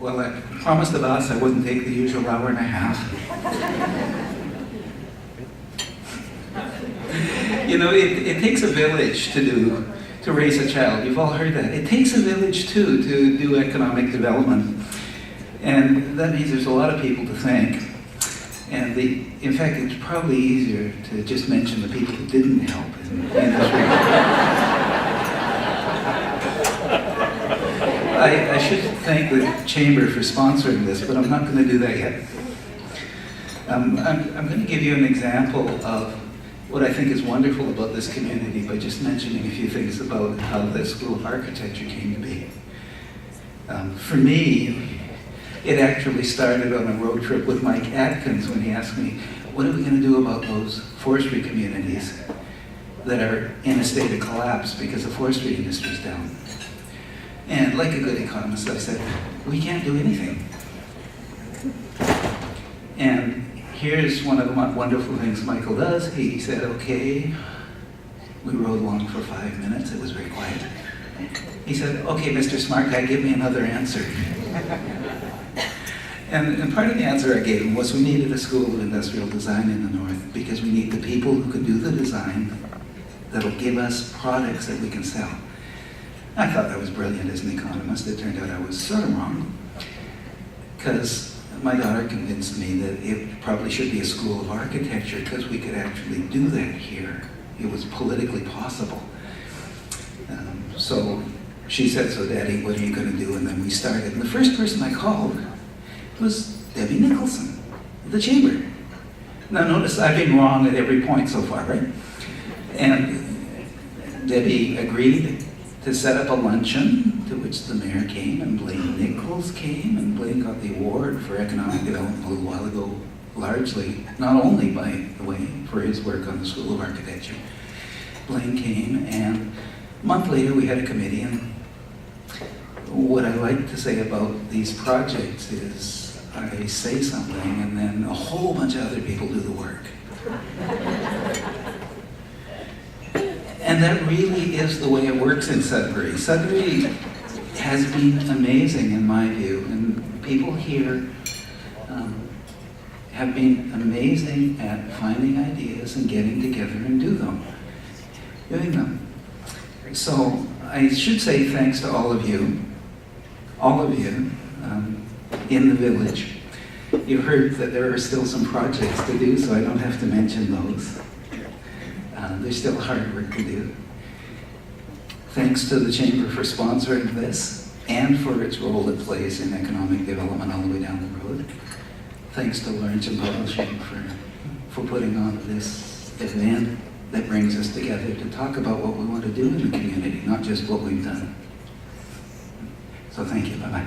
Well, I promised the boss I wouldn't take the usual hour and a half. You know, it takes a village to raise a child. You've all heard that. It takes a village, too, to do economic development. And that means there's a lot of people to thank. And in fact, it's probably easier to just mention the people who didn't help in this regard. I should thank the Chamber for sponsoring this, but I'm not going to do that yet. I'm going to give you an example of what I think is wonderful about this community by just mentioning a few things about how the School of Architecture came to be. For me, it actually started on a road trip with Mike Atkins when he asked me, what are we going to do about those forestry communities that are in a state of collapse because the forestry industry is down? And like a good economist, I said, we can't do anything. And here's one of the wonderful things Michael does. He said, okay, we rode along for 5 minutes. It was very quiet. He said, okay, Mr. Smart Guy, give me another answer. And part of the answer I gave him was we needed a school of industrial design in the north because we need the people who can do the design that'll give us products that we can sell. I thought that was brilliant as an economist. It turned out I was sort of wrong, because my daughter convinced me that it probably should be a school of architecture because we could actually do that here. It was politically possible. So she said, so Daddy, what are you going to do? And then we started. And the first person I called was Debbie Nicholson, of the Chamber. Now notice I've been wrong at every point so far, right? And Debbie agreed to set up a luncheon to which the mayor came and Blaine Nichols came, and Blaine got the award for economic development a little while ago, largely, not only by the way, for his work on the School of Architecture. Blaine came, and a month later we had a committee, and what I like to say about these projects is I say something and then a whole bunch of other people do the work. And that really is the way it works in Sudbury. Sudbury has been amazing in my view, and people here have been amazing at finding ideas and getting together and doing them. So I should say thanks to all of you in the village. You've heard that there are still some projects to do, so I don't have to mention those. There's still hard work to do. Thanks to the Chamber for sponsoring this and for its role it plays in economic development all the way down the road. Thanks to Laurentian Publishing for putting on this event that brings us together to talk about what we want to do in the community, not just what we've done. So thank you. Bye-bye.